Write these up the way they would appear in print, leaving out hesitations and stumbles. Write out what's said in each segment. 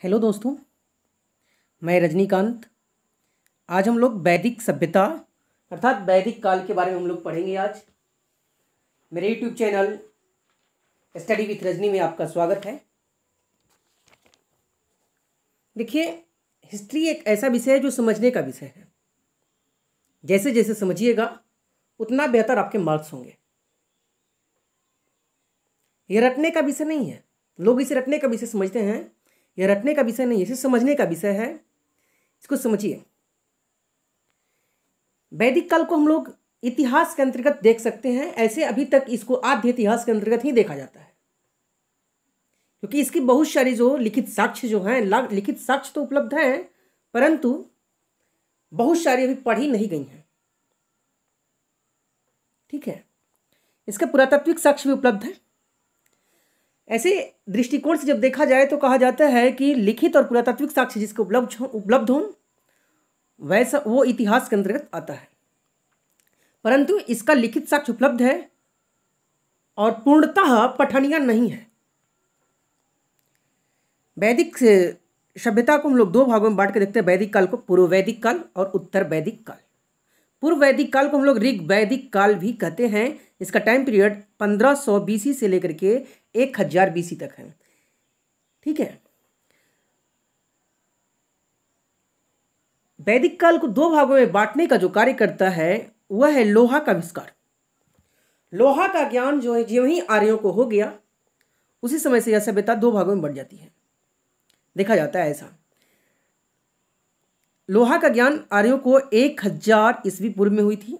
Hello दोस्तों, मैं रजनीकांत। आज हम लोग वैदिक सभ्यता अर्थात वैदिक काल के बारे में हम लोग पढ़ेंगे। आज मेरे YouTube channel study with Rajni में आपका स्वागत है। देखिए, हिस्ट्री एक ऐसा विषय है जो समझने का विषय है। जैसे जैसे समझिएगा उतना बेहतर आपके मार्क्स होंगे। यह रटने का विषय नहीं है। लोग इसे रटने का विषय समझते हैं। यह रटने का विषय नहीं है, इसे समझने का विषय है। इसको समझिए। वैदिक काल को हम लोग इतिहास के अंतर्गत देख सकते हैं। ऐसे अभी तक इसको आद्य इतिहास के अंतर्गत ही देखा जाता है, क्योंकि इसकी बहुत सारी जो लिखित साक्ष्य जो हैं, लिखित साक्ष्य तो उपलब्ध हैं, परंतु बहुत सारी अभी पढ़ी नहीं गई हैं। ठीक है, इसका पुरातात्विक साक्ष्य भी उपलब्ध है। ऐसे दृष्टिकोण से जब देखा जाए तो कहा जाता है कि लिखित और पुरातात्विक साक्ष्य जिसके उपलब्ध हो वैसा वो इतिहास के अंतर्गत आता है। परंतु इसका लिखित साक्ष्य उपलब्ध है और पूर्णतः पठनीय नहीं है। वैदिक सभ्यता को हम लोग दो भागों में बांट के देखते हैं। वैदिक काल को पूर्व वैदिक काल और उत्तर वैदिक काल। पूर्व वैदिक काल को हम लोग ऋग वैदिक काल भी कहते हैं। इसका टाइम पीरियड 1500 बीसी से लेकर के 1000 बीसी तक है। ठीक है, वैदिक काल को दो भागों में बांटने का जो कार्य करता है वह है लोहा का आविष्कार। लोहा का ज्ञान जो है ज्यों ही आर्यों को हो गया उसी समय से यह सभ्यता दो भागों में बढ़ जाती है। देखा जाता है ऐसा। लोहा का ज्ञान आर्यों को 1000 ईस्वी पूर्व में हुई थी।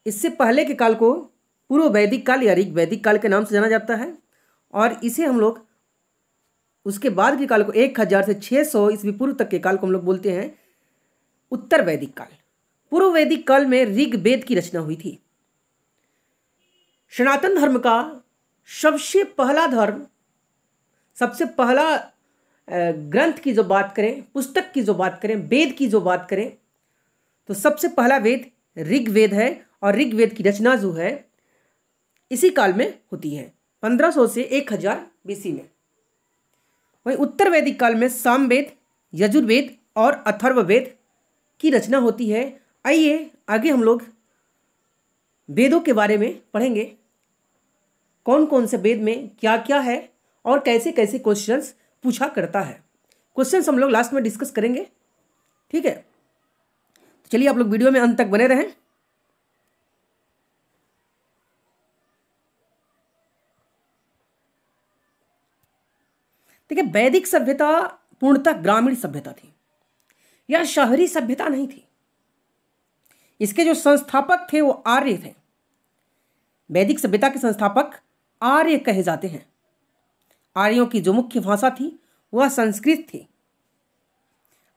इससे पहले के काल को पूर्व वैदिक काल या ऋग वैदिक काल के नाम से जाना जाता है, और इसे हम लोग उसके बाद के काल को 1000 से 600 ईस्वी पूर्व तक के काल को हम लोग बोलते हैं उत्तर वैदिक काल। पूर्व वैदिक काल में ऋग वेद की रचना हुई थी। सनातन धर्म का सबसे पहला धर्म, सबसे पहला ग्रंथ की जो बात करें, पुस्तक की जो बात करें, वेद की जो बात करें, तो सबसे पहला वेद ऋग्वेद है। और ऋग्वेद की रचना जो है इसी काल में होती है, 1500 से 1000 बीसी में। वहीं उत्तर वैदिक काल में सामवेद, यजुर्वेद और अथर्ववेद की रचना होती है। आइए आगे हम लोग वेदों के बारे में पढ़ेंगे। कौन कौन से वेद में क्या क्या है और कैसे कैसे क्वेश्चंस पूछा करता है। क्वेश्चंस हम लोग लास्ट में डिस्कस करेंगे। ठीक है, तो चलिए आप लोग वीडियो में अंत तक बने रहें। देखिए, वैदिक सभ्यता पूर्णतः ग्रामीण सभ्यता थी। यह शहरी सभ्यता नहीं थी। इसके जो संस्थापक थे वो आर्य थे। वैदिक सभ्यता के संस्थापक आर्य कहे जाते हैं। आर्यों की जो मुख्य भाषा थी वह संस्कृत थी।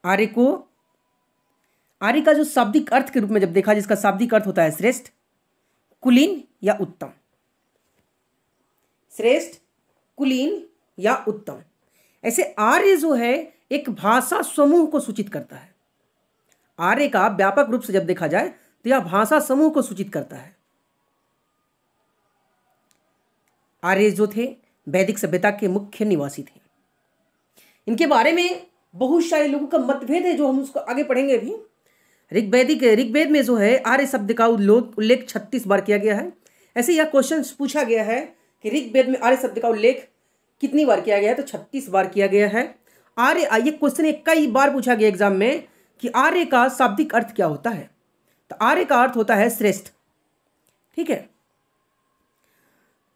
आर्य का जो शाब्दिक अर्थ के रूप में जब देखा, जिसका शाब्दिक अर्थ होता है श्रेष्ठ, कुलीन या उत्तम। श्रेष्ठ, कुलीन या उत्तम। ऐसे आर्य जो है एक भाषा समूह को सूचित करता है। आर्य का व्यापक रूप से जब देखा जाए तो यह भाषा समूह को सूचित करता है। आर्य जो थे वैदिक सभ्यता के मुख्य निवासी थे। इनके बारे में बहुत सारे लोगों का मतभेद है, जो हम उसको आगे पढ़ेंगे भी। ऋग्वेद में जो है आर्य शब्द का उल्लेख 36 बार किया गया है। ऐसे यह क्वेश्चन पूछा गया है कि ऋग्वेद में आर्य शब्द का उल्लेख कितनी बार किया गया है, तो 36 बार किया गया है। आर्य, ये क्वेश्चन कई बार पूछा गया एग्जाम में कि आर्य का शाब्दिक अर्थ क्या होता है, तो आर्य का अर्थ होता है श्रेष्ठ। ठीक है,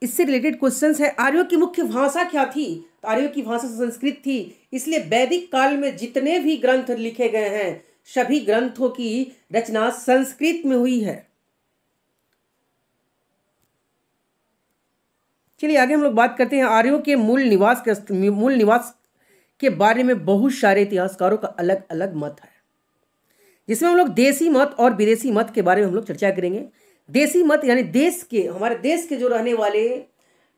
इससे रिलेटेड क्वेश्चंस है। आर्यों की मुख्य भाषा क्या थी, तो आर्यों की भाषा संस्कृत थी। इसलिए वैदिक काल में जितने भी ग्रंथ लिखे गए हैं सभी ग्रंथों की रचना संस्कृत में हुई है। चलिए आगे हम लोग बात करते हैं। आर्यों के मूल निवास के बारे में बहुत सारे इतिहासकारों का अलग अलग मत है, जिसमें हम लोग देसी मत और विदेशी मत के बारे में हम लोग चर्चा करेंगे। देसी मत यानी हमारे देश के जो रहने वाले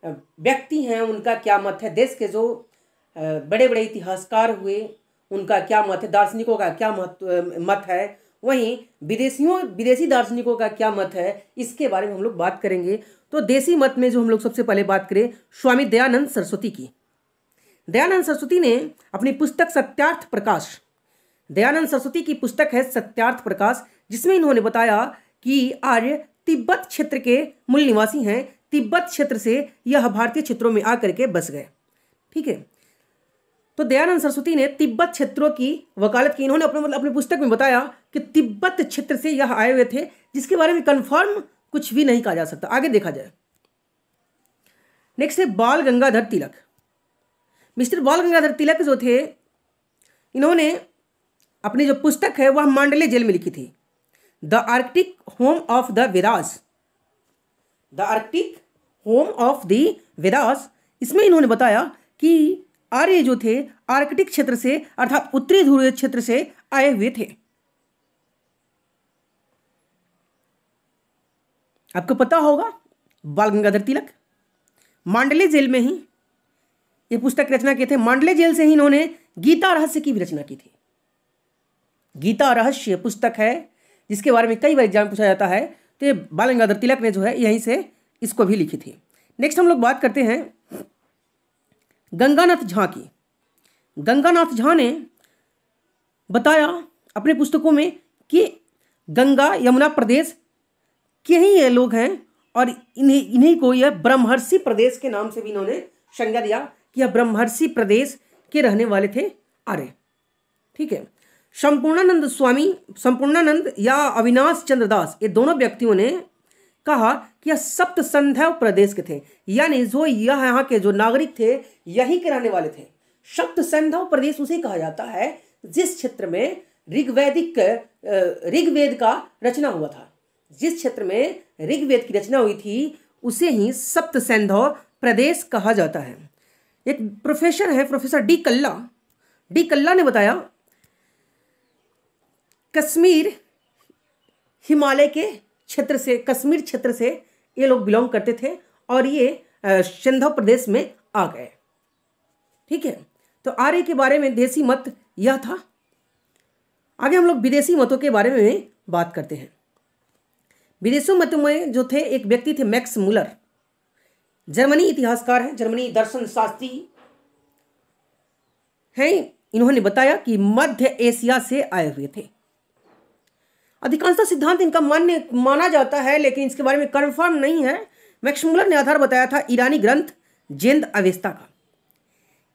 व्यक्ति हैं उनका क्या मत है, देश के जो बड़े बड़े इतिहासकार हुए उनका क्या मत है, दार्शनिकों का क्या मत है। वहीं विदेशी दार्शनिकों का क्या मत है, इसके बारे में हम लोग बात करेंगे। तो देसी मत में जो हम लोग सबसे पहले बात करें स्वामी दयानंद सरस्वती की। दयानंद सरस्वती ने अपनी पुस्तक सत्यार्थ प्रकाश, दयानंद सरस्वती की पुस्तक है सत्यार्थ प्रकाश, जिसमें इन्होंने बताया कि आर्य तिब्बत क्षेत्र के मूल निवासी हैं, तिब्बत क्षेत्र से यह भारतीय क्षेत्रों में आकर के बस गए। ठीक है, तो दयानंद सरस्वती ने तिब्बत क्षेत्रों की वकालत की। इन्होंने अपनी पुस्तक में बताया कि तिब्बत क्षेत्र से यह आए हुए थे, जिसके बारे में कंफर्म कुछ भी नहीं कहा जा सकता। आगे देखा जाए, नेक्स्ट है बाल गंगाधर तिलक। मिस्टर बाल गंगाधर तिलक जो थे, इन्होंने अपनी जो पुस्तक है वह मांडले जेल में लिखी थी, the Arctic home of the Vedas, the Arctic home of the Vedas. इसमें इन्होंने बताया कि आर्य जो थे आर्कटिक क्षेत्र से अर्थात उत्तरी ध्रुवीय क्षेत्र से आए हुए थे। आपको पता होगा बाल गंगाधर तिलक मांडले जेल में ही ये पुस्तक रचना किए थे। मांडले जेल से ही इन्होंने गीता रहस्य की भी रचना की थी। गीता रहस्य पुस्तक है जिसके बारे में कई बार एग्जाम पूछा जाता है, तो ये बाल गंगाधर तिलक ने जो है यहीं से इसको भी लिखी थी। नेक्स्ट हम लोग बात करते हैं गंगानाथ झा की। गंगानाथ झा ने बताया अपने पुस्तकों में कि गंगा यमुना प्रदेश के ही ये लोग हैं और इन्हीं को यह ब्रह्मर्षि प्रदेश के नाम से भी इन्होंने संज्ञा दिया कि यह ब्रह्मर्षि प्रदेश के रहने वाले थे आर्य। ठीक है, संपूर्णानंद स्वामी, संपूर्णानंद या अविनाश चंद्र दास, ये दोनों व्यक्तियों ने कहा कि यह सप्त संधव प्रदेश के थे, यानी जो यहाँ के जो नागरिक थे यहीं के रहने वाले थे। सप्त संधव प्रदेश उसे कहा जाता है जिस क्षेत्र में ऋग्वेद का रचना हुआ था। जिस क्षेत्र में ऋग्वेद की रचना हुई थी उसे ही सप्त संधव प्रदेश कहा जाता है। एक प्रोफेसर है, प्रोफेसर डी कल्ला ने बताया कश्मीर हिमालय के क्षेत्र से, कश्मीर क्षेत्र से ये लोग बिलोंग करते थे और ये सिंधु प्रदेश में आ गए। ठीक है, तो आर्य के बारे में देसी मत यह था। आगे हम लोग विदेशी मतों के बारे में बात करते हैं। विदेशी मतों में जो थे एक व्यक्ति थे मैक्स मुलर, जर्मनी इतिहासकार हैं, जर्मनी दर्शन शास्त्री हैं। इन्होंने बताया कि मध्य एशिया से आए हुए थे। अधिकांशतः सिद्धांत इनका माना जाता है, लेकिन इसके बारे में कंफर्म नहीं है। मैक्स मुलर ने आधार बताया था ईरानी ग्रंथ जेंद अवेस्ता का।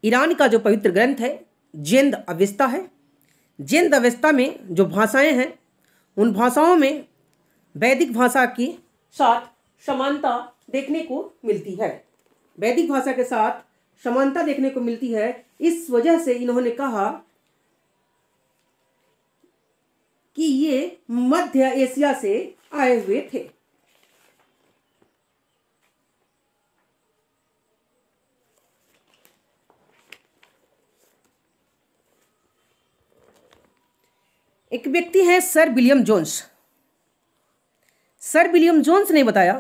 ईरान का जो पवित्र ग्रंथ है जेंद अवेस्ता है। जेंद अवेस्ता में जो भाषाएं हैं उन भाषाओं में वैदिक भाषा के साथ समानता देखने को मिलती है। वैदिक भाषा के साथ समानता देखने को मिलती है। इस वजह से इन्होंने कहा कि ये मध्य एशिया से आए हुए थे। एक व्यक्ति है sir William Jones. Sir William Jones ने बताया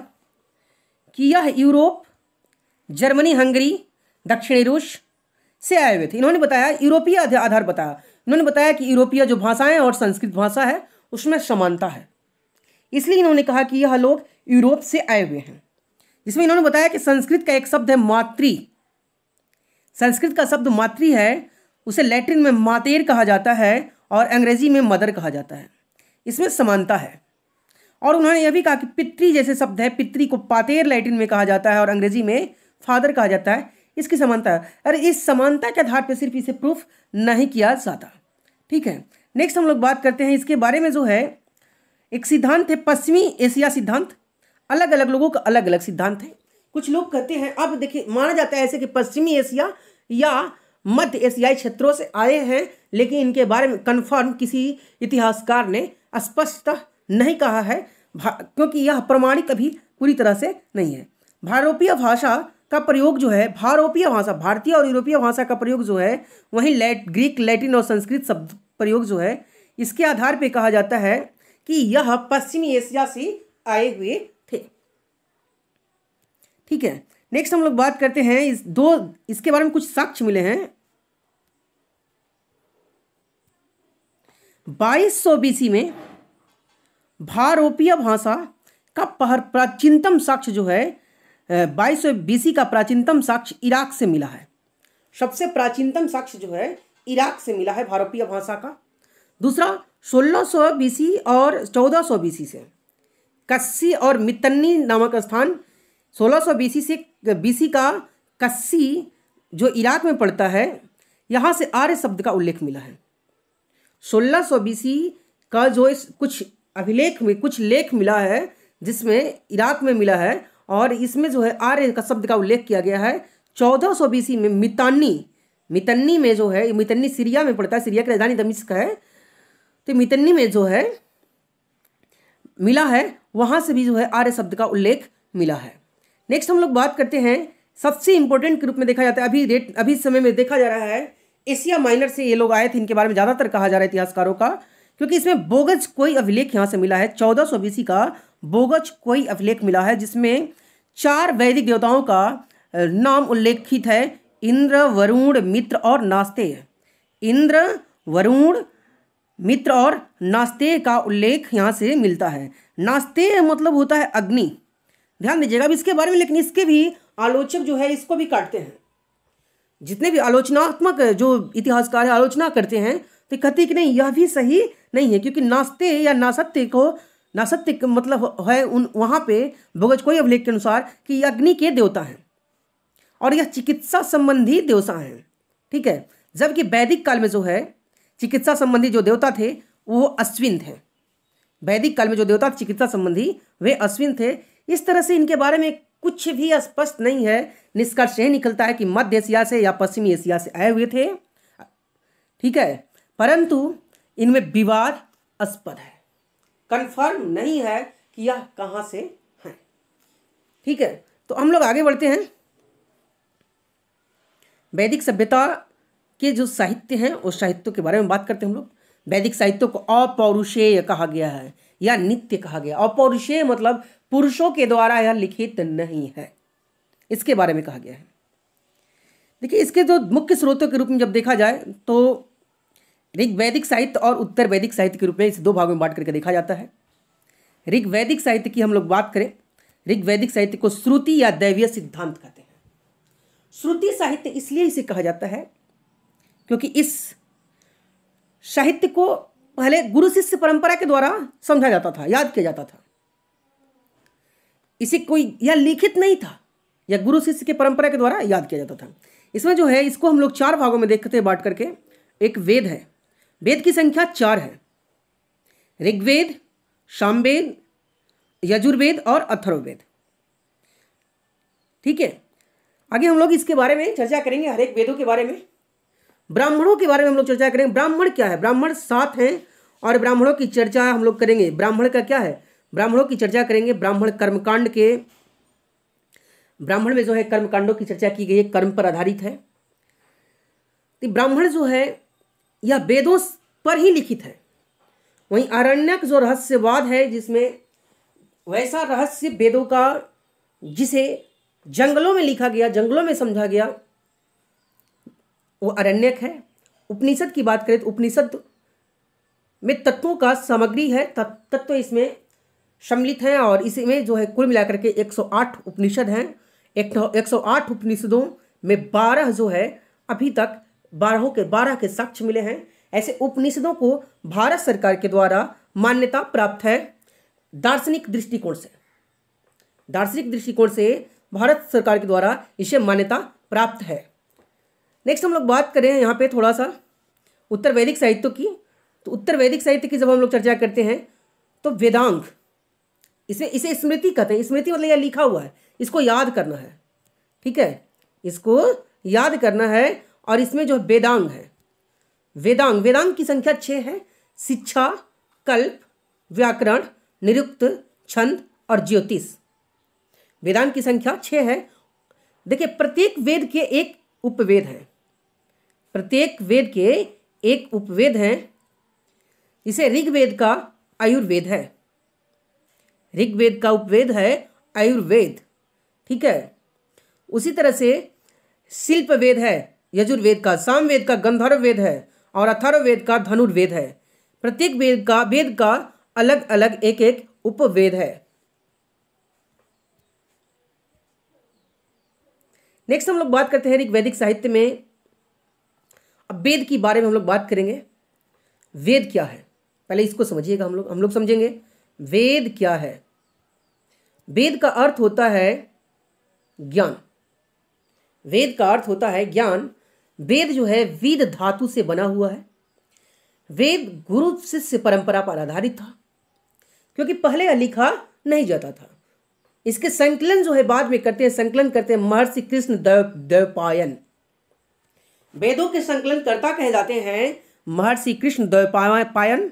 कि यह यूरोप, जर्मनी, हंगरी, दक्षिणी रूस से आए हुए थे। इन्होंने बताया यूरोपीय आधार बताया। इन्होंने बताया कि यूरोपीय जो भाषाएं और संस्कृत भाषा है उसमें समानता है, इसलिए इन्होंने कहा कि यह लोग यूरोप से आए हुए हैं। जिसमें इन्होंने बताया कि संस्कृत का एक शब्द है मातृ। संस्कृत का शब्द मातृ है, उसे लैटिन में मातेर कहा जाता है और अंग्रेजी में मदर कहा जाता है। इसमें समानता है। और उन्होंने यह भी कहा कि पितृ जैसे शब्द है, पितृ को पातेर लैटिन में कहा जाता है और अंग्रेजी में फादर कहा जाता है, इसकी समानता है। अरे इस समानता के आधार पर सिर्फ इसे प्रूफ नहीं किया जाता। ठीक है, नेक्स्ट हम लोग बात करते हैं इसके बारे में। जो है एक सिद्धांत है पश्चिमी एशिया सिद्धांत। अलग अलग लोगों का अलग अलग सिद्धांत है। कुछ लोग कहते हैं, अब देखिए माना जाता है ऐसे कि पश्चिमी एशिया या मध्य एशियाई क्षेत्रों से आए हैं, लेकिन इनके बारे में कन्फर्म किसी इतिहासकार ने स्पष्ट नहीं कहा है, क्योंकि यह प्रमाणिक अभी पूरी तरह से नहीं है। भारोपीय भाषा का प्रयोग जो है, भारोपीय भाषा, भारतीय और यूरोपीय भाषा का प्रयोग जो है, वहीं ग्रीक, लैटिन और संस्कृत शब्द प्रयोग जो है, इसके आधार पर कहा जाता है कि यह पश्चिमी एशिया से आए हुए थे। ठीक है, नेक्स्ट हम लोग बात करते हैं इसके बारे में कुछ साक्ष्य मिले हैं। 2200 बीसी में भारोपीय भाषा का प्राचीनतम साक्ष्य जो है, 2200 बीसी का प्राचीनतम साक्ष्य इराक से मिला है। सबसे प्राचीनतम साक्ष्य जो है इराक से मिला है भारतीय भाषा का। दूसरा 1600 बीसी और 1400 बीसी से कस्सी और मितन्नी नामक स्थान, 1600 बीसी से बीसी का कस्सी जो इराक में पड़ता है, यहाँ से आर्य शब्द का उल्लेख मिला है। 1600 बीसी का जो इस कुछ अभिलेख में कुछ लेख मिला है जिसमें इराक में मिला है, और इसमें जो है आर्य का शब्द का उल्लेख किया गया है। 1400 बीसी में मितन्नी में जो है, मितन्नी सीरिया में पड़ता है, सीरिया की राजधानी दमिश्क है, तो मितन्नी में जो है मिला है, वहाँ से भी जो है आर्य शब्द का उल्लेख मिला है। नेक्स्ट हम लोग बात करते हैं सबसे इंपॉर्टेंट के रूप में देखा जाता है, अभी समय में देखा जा रहा है एशिया माइनर से ये लोग आए थे, इनके बारे में ज़्यादातर कहा जा रहा है इतिहासकारों का, क्योंकि इसमें बोगज कोई अभिलेख यहाँ से मिला है। 1400 बीसी का बोगज कोई अभिलेख मिला है जिसमें 4 वैदिक देवताओं का नाम उल्लेखित है, इंद्र, वरुण, मित्र और नास्तेय। इंद्र, वरुण, मित्र और नास्तेय का उल्लेख यहाँ से मिलता है। नास्तेय मतलब होता है अग्नि, ध्यान दीजिएगा अब इसके बारे में। लेकिन इसके भी आलोचक जो है इसको भी काटते हैं, जितने भी आलोचनात्मक जो इतिहासकार आलोचना करते हैं तो कहते हैं कि नहीं, यह भी सही नहीं है, क्योंकि नास्तेय या नासत्य का मतलब है वहाँ पे बोगज कोई अभिलेख के अनुसार कि अग्नि के देवता हैं और यह चिकित्सा संबंधी देवता हैं, ठीक है। जबकि वैदिक काल में जो है चिकित्सा संबंधी जो देवता थे वो अश्विन थे। वैदिक काल में जो देवता चिकित्सा संबंधी वे अश्विन थे। इस तरह से इनके बारे में कुछ भी स्पष्ट नहीं है। निष्कर्ष यह निकलता है कि मध्य एशिया से या पश्चिमी एशिया से आए हुए थे, ठीक है, परंतु इनमें विवादास्पद है, कंफर्म नहीं है कि यह कहाँ से है, ठीक है। तो हम लोग आगे बढ़ते हैं। वैदिक सभ्यता के जो साहित्य हैं उस साहित्य के बारे में बात करते हैं हम लोग। वैदिक साहित्य को अपौरुषेय कहा गया है या नित्य कहा गया। अपौरुषेय मतलब पुरुषों के द्वारा यह लिखित नहीं है, इसके बारे में कहा गया है। देखिए इसके जो मुख्य स्रोतों के रूप में जब देखा जाए तो ऋग्वैदिक साहित्य और उत्तर वैदिक साहित्य के रूप में इस 2 भागों में बांट करके देखा जाता है। ऋग्वैदिक साहित्य की हम लोग बात करें, ऋग्वैदिक साहित्य को श्रुति या दैवीय सिद्धांत कहते हैं। श्रुति साहित्य इसलिए इसे कहा जाता है क्योंकि इस साहित्य को पहले गुरु शिष्य परंपरा के द्वारा समझा जाता था, याद किया जाता था। इसे कोई यह लिखित नहीं था, यह गुरु शिष्य के परंपरा के द्वारा याद किया जाता था। इसमें जो है इसको हम लोग 4 भागों में देखते हैं बांट करके। एक वेद है, वेद की संख्या 4 है, ऋग्वेद, सामवेद, यजुर्वेद और अथर्ववेद, ठीक है। आगे हम लोग इसके बारे में चर्चा करेंगे, हर एक वेदों के बारे में। ब्राह्मणों के बारे में हम लोग चर्चा करेंगे। ब्राह्मण क्या है? ब्राह्मण 7 हैं और ब्राह्मणों की चर्चा हम लोग करेंगे। ब्राह्मण का क्या है? ब्राह्मणों की चर्चा करेंगे। ब्राह्मण कर्मकांड के, ब्राह्मण में जो है कर्मकांडों की चर्चा की गई है, कर्म पर आधारित है। तो ब्राह्मण जो है यह वेदों पर ही लिखित है। वहीं आरण्यक जो रहस्यवाद है, जिसमें वैसा रहस्य वेदों का जिसे जंगलों में लिखा गया, जंगलों में समझा गया, वो आरण्यक है। उपनिषद की बात करें तो उपनिषद में तत्वों का सामग्री है, तत्व इसमें सम्मिलित हैं और इसमें जो है कुल मिलाकर के 108 उपनिषद हैं। 108 उपनिषदों में 12 जो है अभी तक 12 के साक्ष्य मिले हैं। ऐसे उपनिषदों को भारत सरकार के द्वारा मान्यता प्राप्त है। दार्शनिक दृष्टिकोण से, दार्शनिक दृष्टिकोण से भारत सरकार के द्वारा इसे मान्यता प्राप्त है। नेक्स्ट हम लोग बात करें यहाँ पे थोड़ा सा उत्तर वैदिक साहित्य की। तो उत्तर वैदिक साहित्य की जब हम लोग चर्चा करते हैं तो वेदांग, इसे स्मृति कहते हैं। स्मृति मतलब यह लिखा हुआ है, इसको याद करना है, ठीक है, इसको याद करना है। और इसमें जो वेदांग है, वेदांग की संख्या 6 है। शिक्षा, कल्प, व्याकरण, निरुक्त, छंद और ज्योतिष। वेदांग की संख्या 6 है। देखिए प्रत्येक वेद के एक उपवेद है, प्रत्येक वेद के एक उपवेद है। इसे ऋग्वेद का आयुर्वेद है, ऋग्वेद का उपवेद है आयुर्वेद, ठीक है। उसी तरह से शिल्प वेद है यजुर्वेद का, सामवेद का गंधर्व वेद है और अथर्ववेद का धनुर्वेद है। प्रत्येक वेद का अलग अलग एक एक उपवेद है। नेक्स्ट हम लोग बात करते हैं ऋग्वैदिक साहित्य में अब वेद की बारे में हम लोग बात करेंगे। वेद क्या है, पहले इसको समझिएगा। हम लोग समझेंगे वेद क्या है। वेद का अर्थ होता है ज्ञान। वेद का अर्थ होता है ज्ञान। वेद जो है वेद धातु से बना हुआ है। वेद गुरु शिष्य परंपरा पर आधारित था, क्योंकि पहले यह लिखा नहीं जाता था। इसके संकलन जो है बाद में करते हैं, संकलन करते हैं महर्षि कृष्ण द्वैपायन। वेदों के संकलनकर्ता कहे जाते हैं महर्षि कृष्ण द्वैपायन।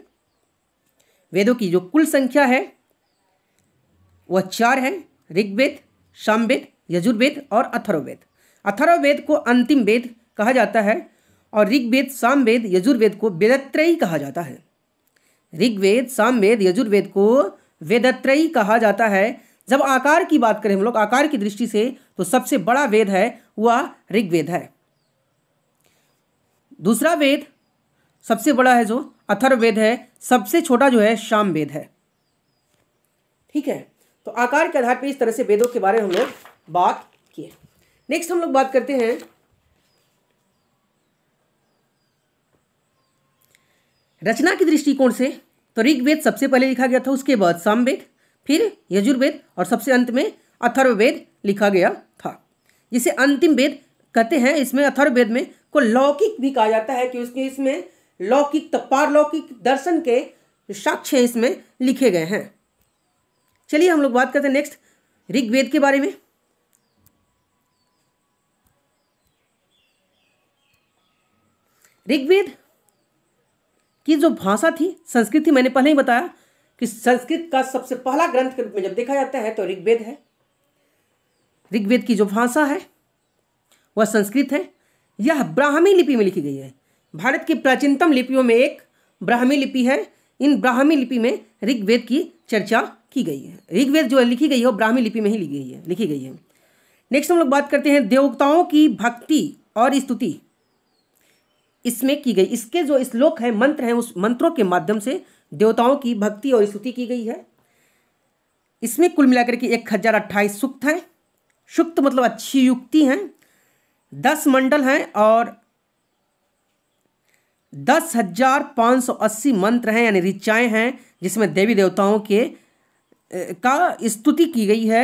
वेदों की जो कुल संख्या है वह 4 है। ऋग्वेद, सामवेद, यजुर्वेद और अथर्ववेद। अथर्ववेद को अंतिम वेद कहा जाता है और ऋग्वेद, सामवेद, यजुर्वेद को वेदत्रयी कहा जाता है। ऋग्वेद, सामवेद, यजुर्वेद को वेदत्रयी कहा जाता है। जब आकार की बात करें हम लोग, आकार की दृष्टि से, तो सबसे बड़ा वेद है वह ऋग्वेद है। दूसरा वेद सबसे बड़ा है जो अथर्ववेद है। सबसे छोटा जो है सामवेद है। ठीक है, तो आकार के आधार पर इस तरह से वेदों के बारे में हम लोग बात किए। नेक्स्ट हम लोग बात करते हैं रचना की दृष्टिकोण से। तो ऋग्वेद सबसे पहले लिखा गया था, उसके बाद सामवेद, फिर यजुर्वेद और सबसे अंत में अथर्ववेद लिखा गया था, जिसे अंतिम वेद कहते हैं। इसमें अथर्ववेद में को लौकिक भी कहा जाता है, कि उसके इसमें लौकिक पारलौकिक दर्शन के साक्ष्य इसमें लिखे गए हैं। चलिए हम लोग बात करते हैं नेक्स्ट ऋग्वेद के बारे में। ऋग्वेद की जो भाषा थी संस्कृत थी। मैंने पहले ही बताया कि संस्कृत का सबसे पहला ग्रंथ के रूप में जब देखा जाता है तो ऋग्वेद है। ऋग्वेद की जो भाषा है वह संस्कृत है। यह ब्राह्मी लिपि में लिखी गई है। भारत की प्राचीनतम लिपियों में एक ब्राह्मी लिपि है। इन ब्राह्मी लिपि में ऋग्वेद की चर्चा की गई है। ऋग्वेद जो लिखी गई है वो ब्राह्मी लिपि में ही लिखी गई है। नेक्स्ट हम लोग बात करते हैं देवताओं की भक्ति और स्तुति इसमें की गई। इसके जो श्लोक है, मंत्र हैं, उस मंत्रों के माध्यम से देवताओं की भक्ति और स्तुति की गई है। इसमें कुल मिलाकर के 1028 सूक्त हैं। सूक्त मतलब अच्छी युक्ति हैं। 10 मंडल हैं और 10,580 मंत्र हैं, यानी ऋचाएँ हैं, जिसमें देवी देवताओं के का स्तुति की गई है।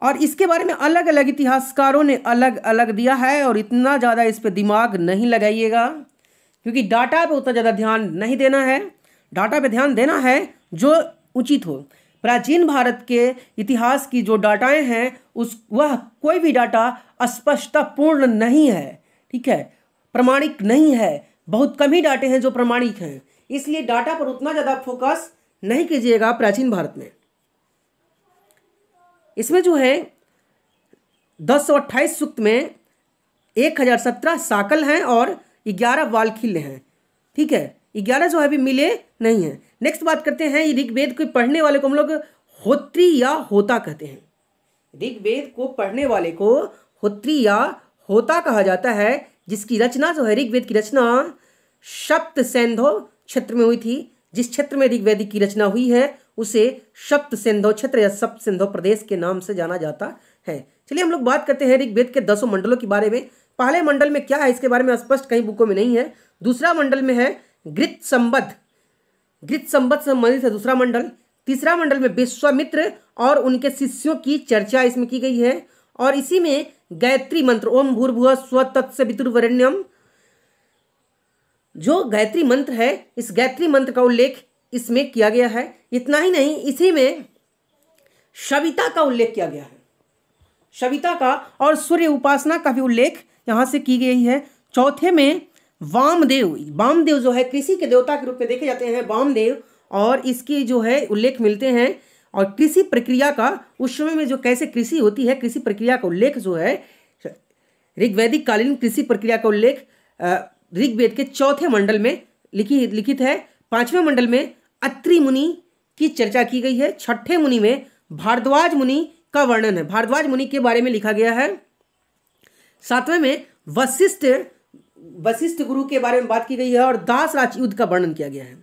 और इसके बारे में अलग अलग इतिहासकारों ने अलग अलग दिया है, और इतना ज़्यादा इस पर दिमाग नहीं लगाइएगा, क्योंकि डाटा पे उतना ज़्यादा ध्यान नहीं देना है। डाटा पे ध्यान देना है जो उचित हो। प्राचीन भारत के इतिहास की जो डाटाएं हैं वह कोई भी डाटा स्पष्टतापूर्ण नहीं है। ठीक है, प्रमाणिक नहीं है। बहुत कम ही डाटे हैं जो प्रमाणिक हैं, इसलिए डाटा पर उतना ज़्यादा फोकस नहीं कीजिएगा। प्राचीन भारत में इसमें जो है 1028 सूक्त में 1017 साकल हैं और 11 वालखिल्य हैं। ठीक है, 11 जो है अभी मिले नहीं हैं। नेक्स्ट बात करते हैं ऋग्वेद को पढ़ने वाले को हम लोग होत्री या होता कहते हैं। ऋग्वेद को पढ़ने वाले को होत्री या होता कहा जाता है, जिसकी रचना जो है ऋग्वेद की रचना सप्त सिंधु क्षेत्र में हुई थी। जिस क्षेत्र में ऋग्वेद की रचना हुई है उसे सप्त सिंधु क्षेत्र या सप्त सिंधु प्रदेश के नाम से जाना जाता है। चलिए हम लोग बात करते हैं ऋग्वेद के 10 मंडलों के बारे में। पहले मंडल में क्या है इसके बारे में स्पष्ट कहीं बुकों में नहीं है। दूसरा मंडल में है गृत संबद्ध से संबंधित है दूसरा मंडल। तीसरा मंडल में विश्वामित्र और उनके शिष्यों की चर्चा इसमें की गई है, और इसी में गायत्री मंत्र ओम भूर्भुवः स्वः तत्सवितुर्वरेण्यम जो गायत्री मंत्र है, इस गायत्री मंत्र का उल्लेख इसमें किया गया है। इतना ही नहीं, इसी में सविता का उल्लेख किया गया है। सविता का और सूर्य उपासना का भी उल्लेख यहाँ से की गई है। चौथे में वामदेव जो है कृषि के देवता के रूप में देखे जाते हैं वामदेव, और इसकी जो है उल्लेख मिलते हैं। और कृषि प्रक्रिया का उस समय में जो कैसे कृषि होती है, कृषि प्रक्रिया का उल्लेख जो है ऋग्वैदिक कालीन कृषि प्रक्रिया का उल्लेख ऋग्वेद के चौथे मंडल में लिखित है। 5वें मंडल में अत्रि मुनि की चर्चा की गई है। 6ठे मुनि में भारद्वाज मुनि का वर्णन है, भारद्वाज मुनि के बारे में लिखा गया है। 7वें में वशिष्ठ गुरु के बारे में बात की गई है, और दास राज युद्ध का वर्णन किया गया है।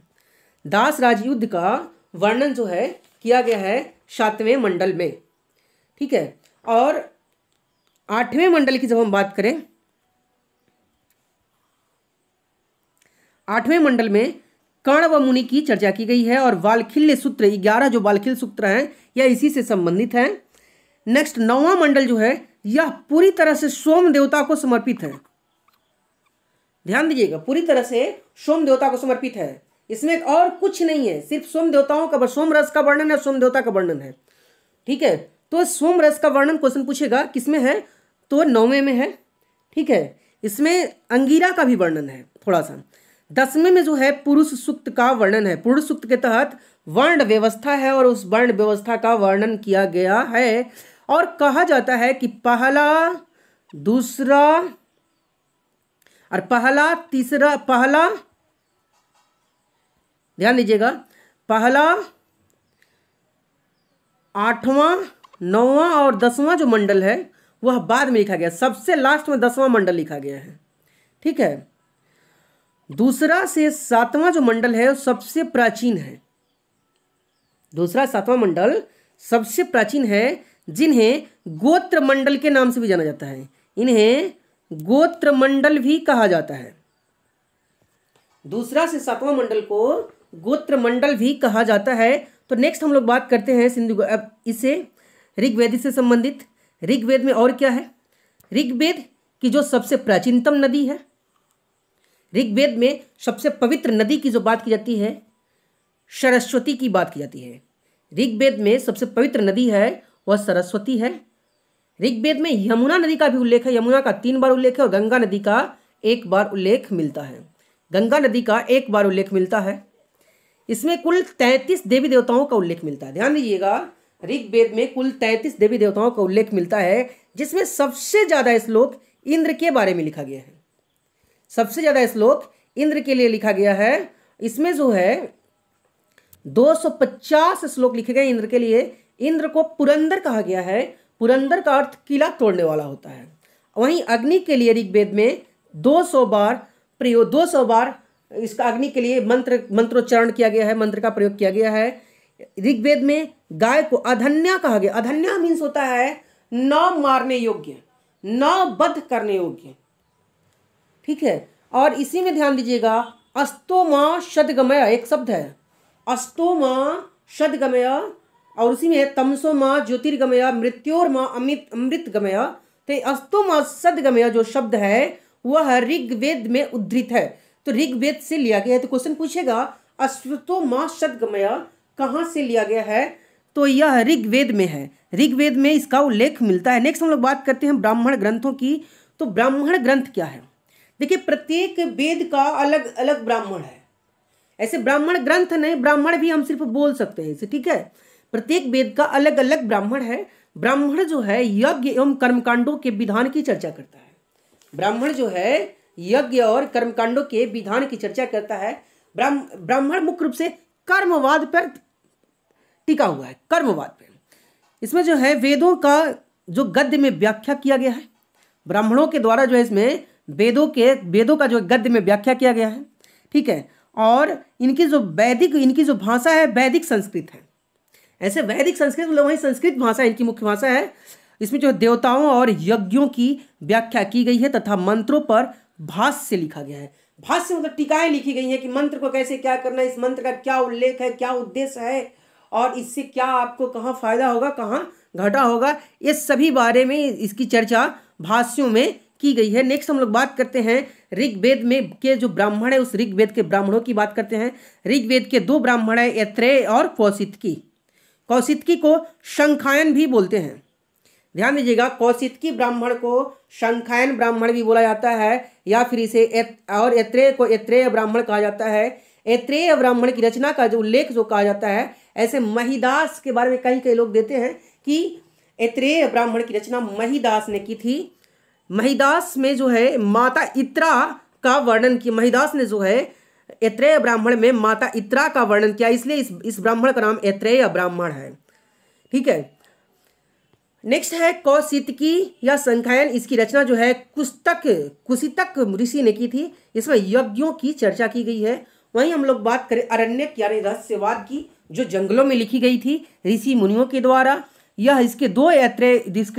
दास राज युद्ध का वर्णन जो है किया गया है 7वें मंडल में। ठीक है, और 8वें मंडल की जब हम बात करें 8वें मंडल में कर्ण व मुनि की चर्चा की गई है और वाल्खिल्य सूत्र 11 जो वाल्खिल्य सूत्र हैं यह इसी से संबंधित है। नेक्स्ट 9वां मंडल जो है यह पूरी तरह से सोम देवता को समर्पित है। ध्यान दीजिएगा, पूरी तरह से सोम देवता को समर्पित है। इसमें और कुछ नहीं है, सिर्फ सोम देवताओं का सोम रस का वर्णन है, सोम देवता का वर्णन है। ठीक है, तो सोम रस का वर्णन क्वेश्चन पूछेगा किसमें है, तो 9वें में है। ठीक है, इसमें अंगीरा का भी वर्णन है थोड़ा सा। 10वें में जो है पुरुष सूक्त का वर्णन है। पुरुष सूक्त के तहत वर्ण व्यवस्था है और उस वर्ण व्यवस्था का वर्णन किया गया है और कहा जाता है कि पहला, दूसरा और पहला, तीसरा, पहला, ध्यान दीजिएगा, पहला, 8वां, 9वां और 10वां जो मंडल है वह बाद में लिखा गया, सबसे लास्ट में 10वां मंडल लिखा गया है। ठीक है, दूसरा से 7वां जो मंडल है वो सबसे प्राचीन है। दूसरा 7वां मंडल सबसे प्राचीन है, जिन्हें गोत्र मंडल के नाम से भी जाना जाता है। इन्हें गोत्र मंडल भी कहा जाता है। दूसरा से 7वां मंडल को गोत्र मंडल भी कहा जाता है। तो नेक्स्ट हम लोग बात करते हैं सिंधु, अब इसे ऋग्वेद से संबंधित। ऋग्वेद में और क्या है, ऋग्वेद की जो सबसे प्राचीनतम नदी है, ऋग्वेद में सबसे पवित्र नदी की जो बात की जाती है सरस्वती की बात की जाती है। ऋग्वेद में सबसे पवित्र नदी है वह सरस्वती है। ऋग्वेद में यमुना नदी का भी उल्लेख है, यमुना का 3 बार उल्लेख है और गंगा नदी का 1 बार उल्लेख मिलता है। गंगा नदी का 1 बार उल्लेख मिलता है। इसमें कुल 33 देवी देवताओं का उल्लेख मिलता है। ध्यान दीजिएगा, ऋग्वेद में कुल 33 देवी देवताओं का उल्लेख मिलता है, जिसमें सबसे ज्यादा श्लोक इंद्र के बारे में लिखा गया है। सबसे ज्यादा श्लोक इंद्र के लिए लिखा गया है। इसमें जो है 250 श्लोक लिखे गए इंद्र के लिए। इंद्र को पुरंदर कहा गया है। पुरंदर का अर्थ किला तोड़ने वाला होता है। वहीं अग्नि के लिए ऋग्वेद में 200 बार प्रयोग, 200 बार इसका अग्नि के लिए मंत्रोच्चारण किया गया है, मंत्र का प्रयोग किया गया है। ऋग्वेद में गाय को अधन्या कहा गया। अधन्या मीन्स होता है न मारने योग्य, न वध करने योग्य। ठीक है, और इसी में ध्यान दीजिएगा अस्तोमा शतगमय एक शब्द है, अस्तोमा शतगमय, और उसी में तमसोमा ज्योतिर्गमय, मृत्योर्मा अमृतगमय। तो अस्तोमा शतगमय जो शब्द है वह ऋग्वेद में उद्धृत है, तो ऋग्वेद से लिया गया है। तो क्वेश्चन पूछेगा अस्तोमा शतगमय कहाँ से लिया गया है, तो यह ऋग्वेद में है। ऋग्वेद में इसका उल्लेख मिलता है। नेक्स्ट हम लोग बात करते हैं ब्राह्मण ग्रंथों की। तो ब्राह्मण ग्रंथ क्या है, देखिए प्रत्येक वेद का अलग अलग ब्राह्मण है। ऐसे ब्राह्मण ग्रंथ नहीं, ब्राह्मण भी हम सिर्फ बोल सकते हैं इसे। ठीक है, प्रत्येक वेद का अलग अलग ब्राह्मण है। ब्राह्मण जो है यज्ञ एवं कर्मकांडों के विधान की चर्चा करता है। ब्राह्मण जो है यज्ञ और कर्मकांडों के विधान की चर्चा करता है। ब्राह्मण मुख्य रूप से कर्मवाद पर टिका हुआ है, कर्मवाद पर। इसमें जो है वेदों का जो गद्य में व्याख्या किया गया है, ब्राह्मणों के द्वारा जो है इसमें वेदों का जो गद्य में व्याख्या किया गया है। ठीक है, और इनकी जो भाषा है वैदिक संस्कृत है। ऐसे वैदिक संस्कृत मतलब वही संस्कृत भाषा इनकी मुख्य भाषा है। इसमें जो देवताओं और यज्ञों की व्याख्या की गई है तथा मंत्रों पर भाष्य लिखा गया है। भाष्य मतलब टीकाएं लिखी गई हैं कि मंत्र को कैसे क्या करना है, इस मंत्र का क्या उल्लेख है, क्या उद्देश्य है और इससे क्या आपको कहाँ फायदा होगा, कहाँ घाटा होगा, ये सभी बारे में इसकी चर्चा भाष्यों में की गई है। नेक्स्ट हम लोग बात करते हैं ऋग्वेद में के जो ब्राह्मण है उस ऋग्वेद के ब्राह्मणों की बात करते हैं। ऋग्वेद के 2 ब्राह्मण है, ऐत्रेय और कौशितकी। कौशितकी को शंखायन भी बोलते हैं। ध्यान दीजिएगा, कौशितकी ब्राह्मण को शंखायन ब्राह्मण भी बोला जाता है या फिर इसे ऐत्रेय को ऐत्रेय ब्राह्मण कहा जाता है। ऐत्रेय ब्राह्मण की रचना का जो उल्लेख जो कहा जाता है, ऐसे महिदास के बारे में कई लोग देते हैं कि ऐत्रेय ब्राह्मण की रचना महिदास ने की थी। महिदास में जो है माता इत्रा का वर्णन किया। महिदास ने जो है ऐत्रेय ब्राह्मण में माता इत्रा का वर्णन किया, इसलिए इस ब्राह्मण का नाम ऐत्रेय ब्राह्मण है। ठीक है, नेक्स्ट है कौशितकी या शंखायन। इसकी रचना जो है कुशितक ऋषि ने की थी। इसमें यज्ञों की चर्चा की गई है। वहीं हम लोग बात करें अरण्यक यानी रहस्यवाद की, जो जंगलों में लिखी गई थी ऋषि मुनियों के द्वारा। यह इसके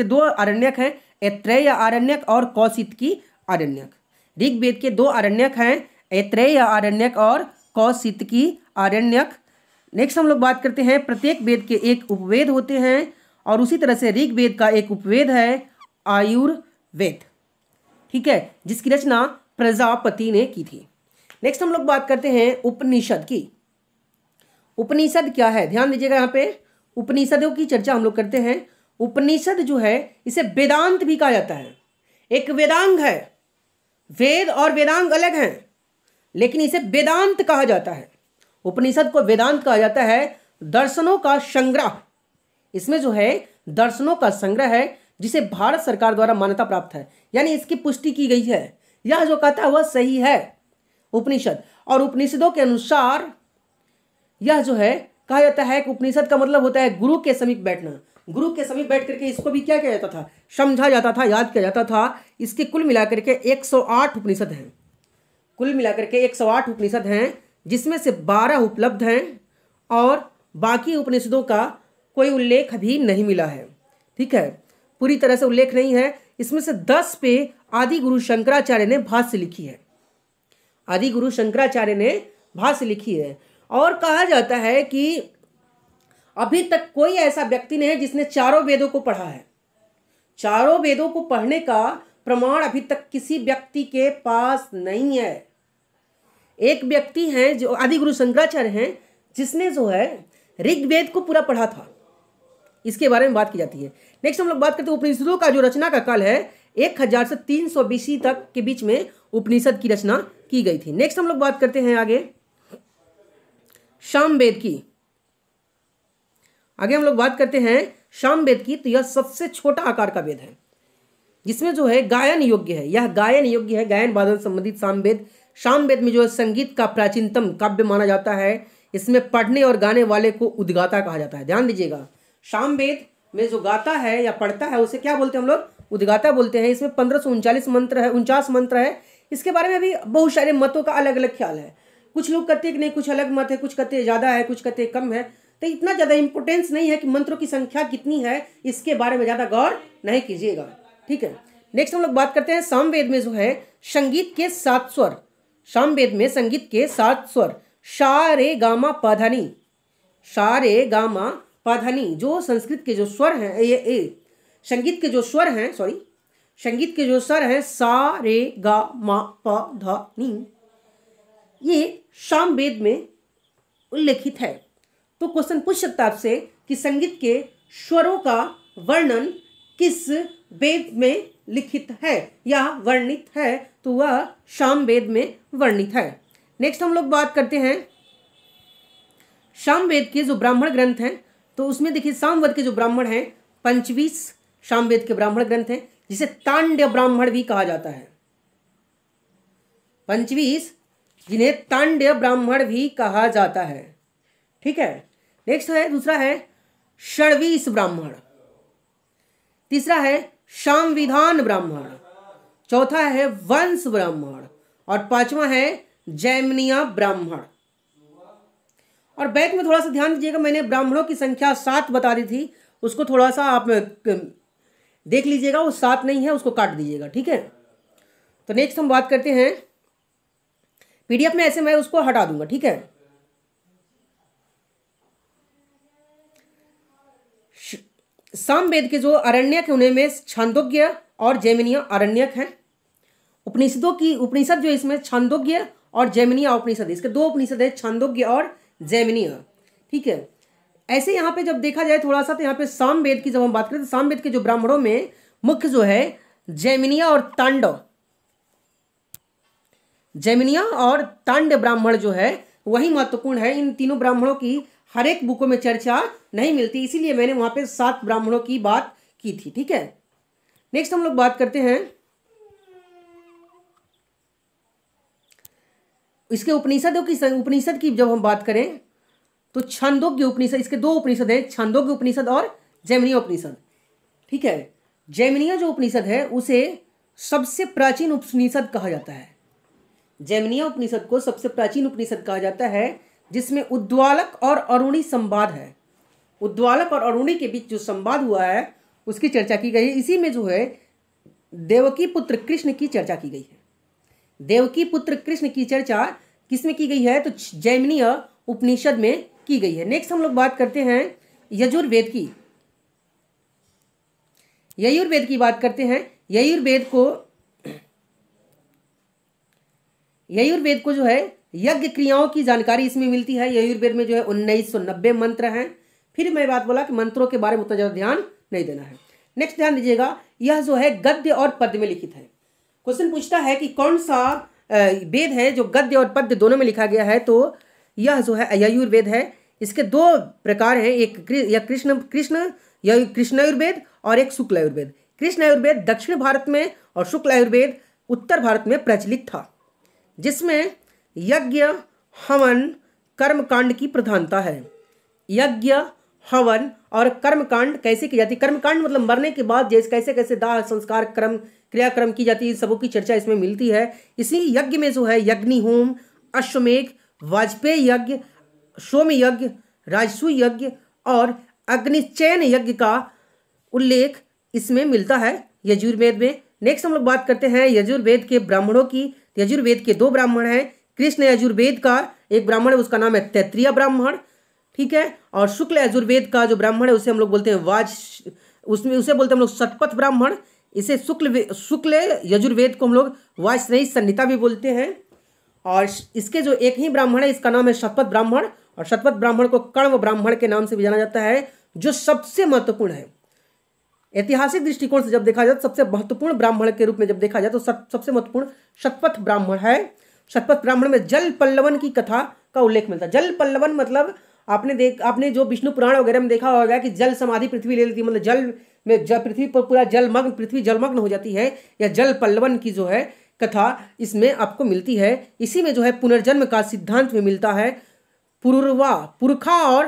2 अरण्यक हैं, ऐत्रेय आरण्यक और कौशितकी आरण्यक। ऋग्वेद के 2 अरण्यक हैं, ऐत्रेय आरण्यक और कौशितकी आरण्यक। नेक्स्ट हम लोग बात करते हैं प्रत्येक वेद के एक उपवेद होते हैं, और उसी तरह से ऋग्वेद का एक उपवेद है आयुर्वेद, ठीक है, जिसकी रचना प्रजापति ने की थी। नेक्स्ट हम लोग बात करते हैं उपनिषद की। उपनिषद क्या है, ध्यान दीजिएगा, यहाँ पे उपनिषदों की चर्चा हम लोग करते हैं। उपनिषद जो है इसे वेदांत भी कहा जाता है। एक वेदांग है, वेद और वेदांग अलग हैं, लेकिन इसे वेदांत कहा जाता है। उपनिषद को वेदांत कहा जाता है, दर्शनों का संग्रह। इसमें जो है दर्शनों का संग्रह है, जिसे भारत सरकार द्वारा मान्यता प्राप्त है, यानी इसकी पुष्टि की गई है, यह जो कहता है वह सही है उपनिषद। और उपनिषदों के अनुसार यह जो है कहा जाता है कि उपनिषद का मतलब होता है गुरु के समीप बैठना। गुरु के समीप बैठ करके इसको भी क्या किया जाता था, समझा जाता था, याद किया जाता था। इसके कुल मिलाकर के 108 उपनिषद हैं, कुल मिलाकर के 108 उपनिषद हैं, जिसमें से 12 उपलब्ध हैं और बाकी उपनिषदों का कोई उल्लेख भी नहीं मिला है, ठीक है, पूरी तरह से उल्लेख नहीं है। इसमें से 10 पे आदि गुरु शंकराचार्य ने भाष्य लिखी है, आदि गुरु शंकराचार्य ने भाष्य लिखी है। और कहा जाता है कि अभी तक कोई ऐसा व्यक्ति नहीं है जिसने चारों वेदों को पढ़ा है। चारों वेदों को पढ़ने का प्रमाण अभी तक किसी व्यक्ति के पास नहीं है। एक व्यक्ति है जो आदि गुरु शंकराचार्य हैं, जिसने जो है ऋग्वेद को पूरा पढ़ा था। इसके बारे में बात की जाती है। नेक्स्ट हम लोग बात करते हैं उपनिषदों का जो रचना का काल है 1000 से 300 BC तक के बीच में उपनिषद की रचना की गई थी। नेक्स्ट हम लोग बात करते हैं आगे सामवेद की। आगे हम लोग बात करते हैं सामवेद की। तो यह सबसे छोटा आकार का वेद है, जिसमें जो है गायन योग्य है, यह गायन योग्य है, गायन वादन संबंधित सामवेद। सामवेद में जो है संगीत का प्राचीनतम काव्य माना जाता है। इसमें पढ़ने और गाने वाले को उद्गाता कहा जाता है। ध्यान दीजिएगा, सामवेद में जो गाता है या पढ़ता है उसे क्या बोलते हैं हम लोग, उद्गाता बोलते हैं। इसमें 1539 मंत्र है, 49 मंत्र है। इसके बारे में भी बहुत सारे मतों का अलग अलग ख्याल है। कुछ लोग कहते हैं कि नहीं, कुछ अलग मत है, कुछ कहते हैं ज़्यादा है, कुछ कहते हैं कम है। तो इतना ज़्यादा इंपॉर्टेंस नहीं है कि मंत्रों की संख्या कितनी है, इसके बारे में ज़्यादा गौर नहीं कीजिएगा, ठीक है। नेक्स्ट हम लोग बात करते हैं सामवेद में जो है संगीत के 7 स्वर। सामवेद में संगीत के 7 स्वर सा रे गामा पा धा नी, सा रे गामा पा धा नी, जो संस्कृत के जो स्वर हैं, ये संगीत के जो स्वर हैं, संगीत के जो स्वर हैं सा रे गा मा पा धा नी, ये सामवेद में उल्लेखित है। तो क्वेश्चन पूछ सकता है आपसे कि संगीत के स्वरों का वर्णन किस वेद में लिखित है या वर्णित है, तो वह सामवेद में वर्णित है। नेक्स्ट हम लोग बात करते हैं सामवेद के जो ब्राह्मण ग्रंथ हैं। तो उसमें देखिए सामवेद के जो ब्राह्मण हैं 25 सामवेद के ब्राह्मण ग्रंथ हैं, जिसे तांड्य ब्राह्मण भी कहा जाता है। 25 जिन्हें तांड्य ब्राह्मण भी कहा जाता है, ठीक है। नेक्स्ट है, दूसरा है षड्वीस ब्राह्मण, तीसरा है सामविधान ब्राह्मण, चौथा है वंश ब्राह्मण, और पांचवा है जैमिनिया ब्राह्मण। और बैक में थोड़ा सा ध्यान दीजिएगा, मैंने ब्राह्मणों की संख्या 7 बता दी थी, उसको थोड़ा सा आप देख लीजिएगा, वो 7 नहीं है, उसको काट दीजिएगा, ठीक है। तो नेक्स्ट हम बात करते हैं PDF में, ऐसे मैं उसको हटा दूंगा, ठीक है। सामवेद के जो अरण्यक हैं उनमें छांदोग्य और जैमिनिया अरण्यक हैं। उपनिषद जो इसमें छांदोग्य और जैमिनिया उपनिषद, इसके 2 उपनिषद है, छांदोग्य और जैमिनिया, ठीक है। ऐसे यहाँ पे जब देखा जाए थोड़ा सा, तो यहाँ पे सामवेद की जब हम बात करें तो सामवेद के जो ब्राह्मणों में मुख्य जो है जैमिनिया और तांडव, जैमिनिया और तांड्य ब्राह्मण जो है वही महत्वपूर्ण है। इन तीनों ब्राह्मणों की हर एक बुकों में चर्चा नहीं मिलती, इसीलिए मैंने वहां पे 7 ब्राह्मणों की बात की थी, ठीक है। नेक्स्ट हम लोग बात करते हैं इसके उपनिषद की जब हम बात करें तो छांदोग्य उपनिषद, इसके 2 उपनिषद है, छांदोग्य उपनिषद और जैमिनिया उपनिषद, ठीक है। जैमिनिया जो उपनिषद है उसे सबसे प्राचीन उपनिषद कहा जाता है। जैमिनिया उपनिषद को सबसे प्राचीन उपनिषद कहा जाता है, जिसमें उद्वालक और अरुणी संवाद है। उद्वालक और अरुणी के बीच जो संवाद हुआ है उसकी चर्चा की गई है। इसी में जो है देवकी पुत्र कृष्ण की चर्चा की गई है। देवकी पुत्र कृष्ण की चर्चा किसमें की गई है? तो जैमिनीय उपनिषद में की गई है। नेक्स्ट हम लोग बात करते हैं यजुर्वेद की। यजुर्वेद की बात करते हैं। यजुर्वेद को जो है यज्ञ क्रियाओं की जानकारी इसमें मिलती है। यजुर्वेद में जो है 1990 मंत्र हैं। फिर मैं बात बोला कि मंत्रों के बारे में उतना ज़्यादा ध्यान नहीं देना है। नेक्स्ट ध्यान दीजिएगा, यह जो है गद्य और पद्य में लिखित है। क्वेश्चन पूछता है कि कौन सा वेद है जो गद्य और पद्य दोनों में लिखा गया है? तो यह जो है यजुर्वेद है। इसके दो प्रकार हैं, एक कृष्ण आयुर्वेद और एक शुक्ल आयुर्वेद। कृष्ण आयुर्वेद दक्षिण भारत में और शुक्ल आयुर्वेद उत्तर भारत में प्रचलित था, जिसमें यज्ञ हवन कर्मकांड की प्रधानता है। यज्ञ हवन और कर्मकांड कैसे की जाती है? कर्मकांड मतलब मरने के बाद जैसे कैसे कैसे दाह संस्कार क्रियाक्रम की जाती है, सबों की चर्चा इसमें मिलती है। इसी यज्ञ में जो है यज्ञनिहोम, अश्वमेघ, वाजपेयी यज्ञ, सोम यज्ञ, राजसूय यज्ञ और अग्निचयन यज्ञ का उल्लेख इसमें मिलता है यजुर्वेद में। नेक्स्ट हम लोग बात करते हैं यजुर्वेद के ब्राह्मणों की। यजुर्वेद के दो ब्राह्मण हैं। कृष्ण यजुर्वेद का एक ब्राह्मण है, उसका नाम है तैत्तिरीय ब्राह्मण, ठीक है। और शुक्ल यजुर्वेद का जो ब्राह्मण है उसे हम लोग बोलते हैं उसे बोलते हैं हम लोग शतपथ ब्राह्मण। इसे शुक्ल यजुर्वेद को हम लोग वाजस्नेयी संहिता भी बोलते हैं। और इसके जो एक ही ब्राह्मण है इसका नाम है शतपथ ब्राह्मण, और शतपथ ब्राह्मण को कण्व ब्राह्मण के नाम से भी जाना जाता है, जो सबसे महत्वपूर्ण है। ऐतिहासिक दृष्टिकोण से जब देखा जाए, सबसे महत्वपूर्ण ब्राह्मण के रूप में जब देखा जाए तो सबसे महत्वपूर्ण शतपथ ब्राह्मण है। शतपथ ब्राह्मण में जल पल्लवन की कथा का उल्लेख मिलता है। जल पल्लवन मतलब आपने जो विष्णु पुराण वगैरह में देखा होगा कि जल समाधि पृथ्वी ले लेती है, मतलब जल में पृथ्वी पर पूरा पृथ्वी जलमग्न हो जाती है। या जल पल्लवन की जो है कथा इसमें आपको मिलती है। इसी में जो है पुनर्जन्म का सिद्धांत में मिलता है। पुरखा और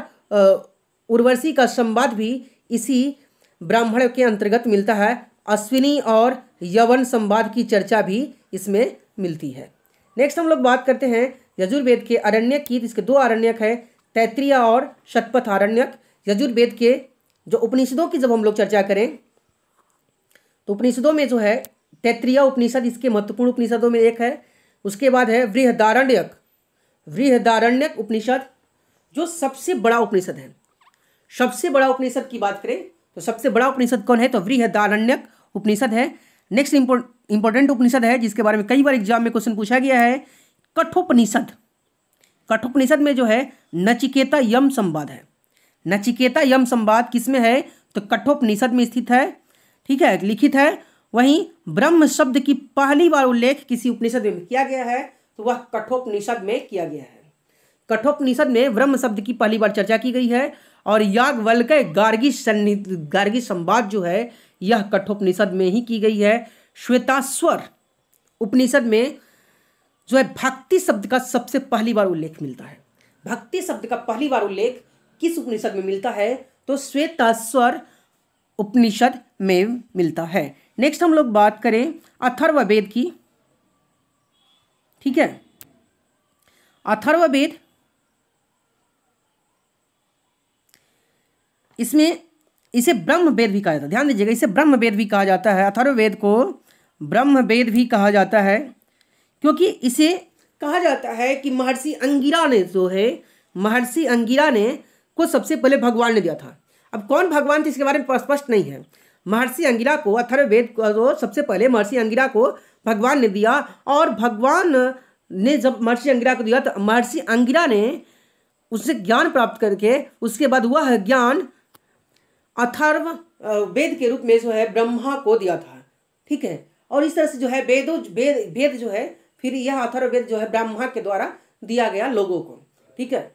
उर्वशी का संवाद भी इसी ब्राह्मण के अंतर्गत मिलता है। अश्विनी और यवन संवाद की चर्चा भी इसमें मिलती है। नेक्स्ट हम लोग बात करते हैं यजुर्वेद के आरण्यक की। इसके दो आरण्यक है, तैत्तिरीय और शतपथ आरण्यक। यजुर्वेद के जो उपनिषदों की जब हम लोग चर्चा करें तो उपनिषदों में जो है तैत्तिरीय उपनिषद इसके महत्वपूर्ण उपनिषदों में एक है। उसके बाद है बृहदारण्यक उपनिषद, जो सबसे बड़ा उपनिषद है। सबसे बड़ा उपनिषद की बात करें तो सबसे बड़ा उपनिषद कौन है? तो बृहदारण्यक उपनिषद है। नेक्स्ट इंपॉर्टेंट उपनिषद है जिसके बारे में कई बार एग्जाम में क्वेश्चन पूछा गया है, कठोपनिषद। कठोपनिषद में जो है नचिकेता यम संवाद है। नचिकेता यम संवाद किसमें है? तो कठोपनिषद में स्थित है, ठीक है, लिखित है। वहीं ब्रह्म शब्द की पहली बार उल्लेख किसी उपनिषद में किया गया है तो वह कठोपनिषद में किया गया है। कठोपनिषद में ब्रह्म शब्द की पहली बार चर्चा की गई है। और याज्ञवल्क्य गार्गी संवाद जो है यह कठोपनिषद में ही की गई है। श्वेताश्वर उपनिषद में जो है भक्ति शब्द का सबसे पहली बार उल्लेख मिलता है। भक्ति शब्द का पहली बार उल्लेख किस उपनिषद में मिलता है? तो श्वेताश्वर उपनिषद में मिलता है। नेक्स्ट हम लोग बात करें अथर्ववेद की, ठीक है। अथर्ववेद इसे ब्रह्मवेद भी कहा जाता है। ध्यान दीजिएगा, इसे ब्रह्मवेद भी कहा जाता है। अथर्ववेद को ब्रह्मवेद भी कहा जाता है क्योंकि इसे कहा जाता है कि महर्षि अंगिरा ने को सबसे पहले भगवान ने दिया था। अब कौन भगवान थे इसके बारे में स्पष्ट नहीं है। महर्षि अंगिरा को अथर्ववेद को सबसे पहले महर्षि अंगिरा को भगवान ने दिया, और भगवान ने जब महर्षि अंगिरा को दिया तो महर्षि अंगिरा ने उससे ज्ञान प्राप्त करके उसके बाद वह ज्ञान अथर्व वेद के रूप में जो है ब्रह्मा को दिया था, ठीक है। और इस तरह से जो है वेद जो है फिर यह अथर्ववेद जो है ब्रह्मा के द्वारा दिया गया लोगों को, ठीक है।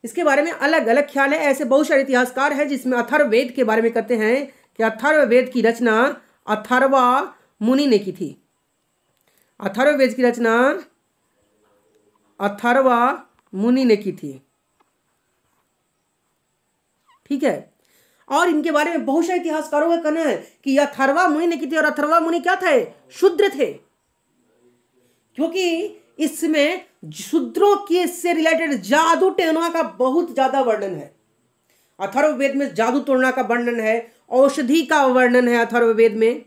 इसके बारे में अलग अलग ख्याल है। ऐसे बहुत सारे इतिहासकार हैं जिसमें अथर्ववेद के बारे में कहते हैं कि अथर्ववेद की रचना अथर्वा मुनि ने की थी। अथर्ववेद की रचना अथर्वा मुनि ने की थी, ठीक है। और इनके बारे में बहुत सारे इतिहासकारों का कहना है कि अथर्वा मुनि ने की थी। और अथर्वा मुनि क्या थे? शूद्र थे, क्योंकि इसमें शूद्रों के से रिलेटेड जादू टोना का बहुत ज्यादा वर्णन है। अथर्ववेद में जादू टोना का वर्णन है, औषधि का वर्णन है अथर्ववेद में।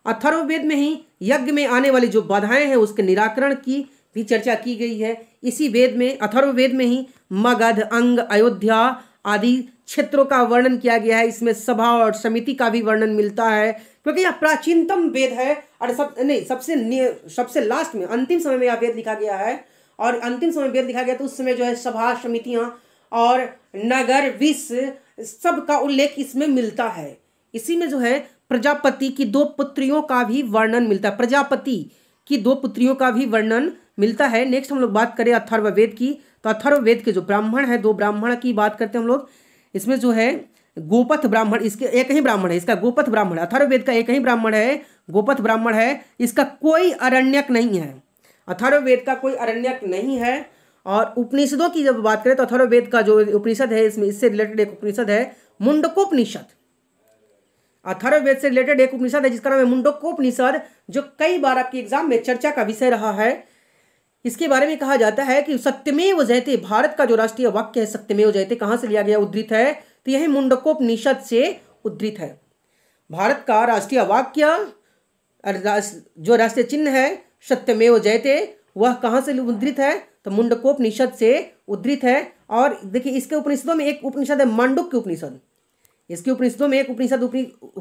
अथर्ववेद में ही यज्ञ में आने वाली जो बाधाएं हैं उसके निराकरण की भी चर्चा की गई है। इसी वेद में, अथर्ववेद में ही मगध, अंग, अयोध्या आदि क्षेत्रों का वर्णन किया गया है। इसमें सभा और समिति का भी वर्णन मिलता है, क्योंकि यह प्राचीनतम वेद है और सबसे लास्ट में, अंतिम समय में यह वेद लिखा गया है। और अंतिम समय वेद लिखा गया तो उस समय जो है सभा, समितियां और नगर, विश्व सब का उल्लेख इसमें मिलता है। इसी में जो है प्रजापति की 2 पुत्रियों का भी वर्णन मिलता है, प्रजापति की 2 पुत्रियों का भी वर्णन मिलता है। नेक्स्ट हम लोग बात करें अथर्ववेद की, तो अथर्ववेद के जो ब्राह्मण है, 2 ब्राह्मण की बात करते हैं हम लोग। इसमें जो है गोपथ ब्राह्मण, इसके एक ही ब्राह्मण है, इसका गोपथ ब्राह्मण है। अथर्ववेद का एक ही ब्राह्मण है, गोपथ ब्राह्मण है। इसका कोई अरण्यक नहीं है, अथर्ववेद का कोई अरण्यक नहीं है। और उपनिषदों की जब बात करें तो अथर्ववेद का जो उपनिषद है, इसमें इससे रिलेटेड एक उपनिषद है मुंडकोपनिषद। अथर्ववेद से रिलेटेड एक उपनिषद है जिसका नाम है मुंडकोपनिषद, जो कई बार आपके एग्जाम में चर्चा का विषय रहा है। इसके बारे में कहा जाता है कि सत्यमेव जयते, भारत का जो राष्ट्रीय वाक्य है सत्यमेव जयते, कहाँ से लिया गया, उद्धृत है, तो यही मुंडकोपनिषद से उद्धृत है। भारत का राष्ट्रीय वाक्य, जो राष्ट्रीय चिन्ह है सत्यमेव जयते, वह कहाँ से उद्धृत है, तो मुंडकोपनिषद से उद्धृत है। और देखिए इसके उपनिषदों में एक उपनिषद है मांडुक्य उपनिषद, इसके उपनिषदों में एक उपनिषद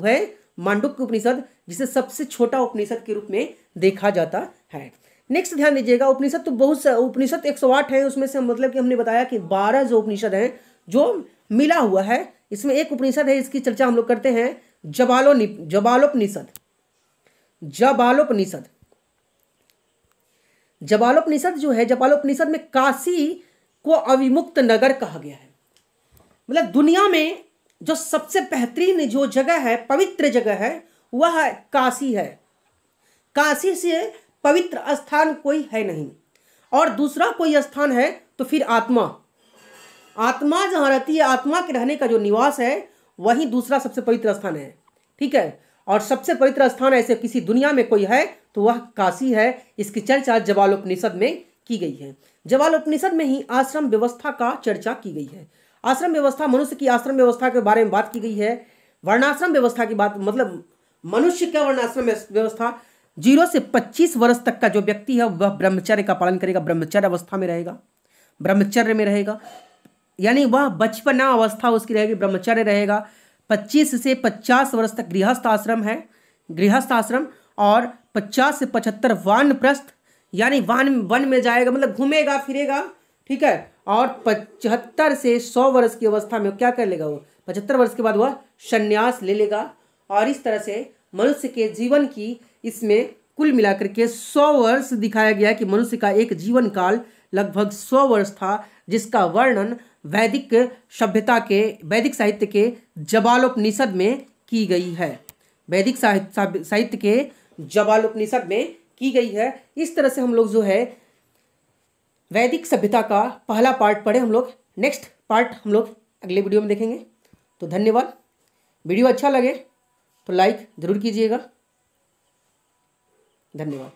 है मांडुक्य उपनिषद, जिसे सबसे छोटा उपनिषद के रूप में देखा जाता है। नेक्स्ट ध्यान दीजिएगा, उपनिषद तो बहुत उपनिषद 108 है, उसमें से मतलब कि हमने बताया कि 12 जो उपनिषद हैं जो मिला हुआ है। इसमें एक उपनिषद है, इसकी चर्चा हम लोग करते हैं, जबालोपनिषद। जबालोपनिषद जो है, जबालोपनिषद में काशी को अविमुक्त नगर कहा गया है। मतलब दुनिया में जो सबसे बेहतरीन जो जगह है, पवित्र जगह है, वह काशी है। काशी से पवित्र स्थान कोई है नहीं। और दूसरा कोई स्थान है तो फिर आत्मा जहाँ रहती है, आत्मा के रहने का जो निवास है, वही दूसरा सबसे पवित्र स्थान है। ठीक है, और सबसे पवित्र स्थान ऐसे किसी दुनिया में कोई है तो वह काशी है। इसकी चर्चा जबालोपनिषद में की गई है। जबालोपनिषद में ही आश्रम व्यवस्था का चर्चा की गई है। आश्रम व्यवस्था, मनुष्य की आश्रम व्यवस्था के बारे में बात की गई है। वर्णाश्रम व्यवस्था की बात, मतलब मनुष्य का वर्णाश्रम व्यवस्था, 0 से 25 वर्ष तक का जो व्यक्ति है वह ब्रह्मचर्य का पालन करेगा, ब्रह्मचर्य अवस्था में रहेगा, ब्रह्मचर्य में रहेगा, यानी वह बचपना अवस्था उसकी रहेगी, ब्रह्मचर्य रहेगा। 25 से 50 वर्ष तक गृहस्थ आश्रम है, गृहस्थ आश्रम। और 50 से 75 वानप्रस्थ, यानी वन में जाएगा, मतलब घूमेगा फिरेगा। ठीक है, और 75 से 100 वर्ष की अवस्था में क्या कर लेगा, वो 75 वर्ष के बाद वह संन्यास ले लेगा। और इस तरह से मनुष्य के जीवन की इसमें कुल मिलाकर के 100 वर्ष दिखाया गया कि मनुष्य का एक जीवन काल लगभग 100 वर्ष था, जिसका वर्णन वैदिक सभ्यता के, वैदिक साहित्य के जबालोपनिषद में की गई है। वैदिक साहित्य के जबालोपनिषद में की गई है। इस तरह से हम लोग जो है वैदिक सभ्यता का पहला पार्ट पढ़े हम लोग। नेक्स्ट पार्ट हम लोग अगले वीडियो में देखेंगे। तो धन्यवाद। वीडियो अच्छा लगे तो लाइक ज़रूर कीजिएगा। धन्यवाद।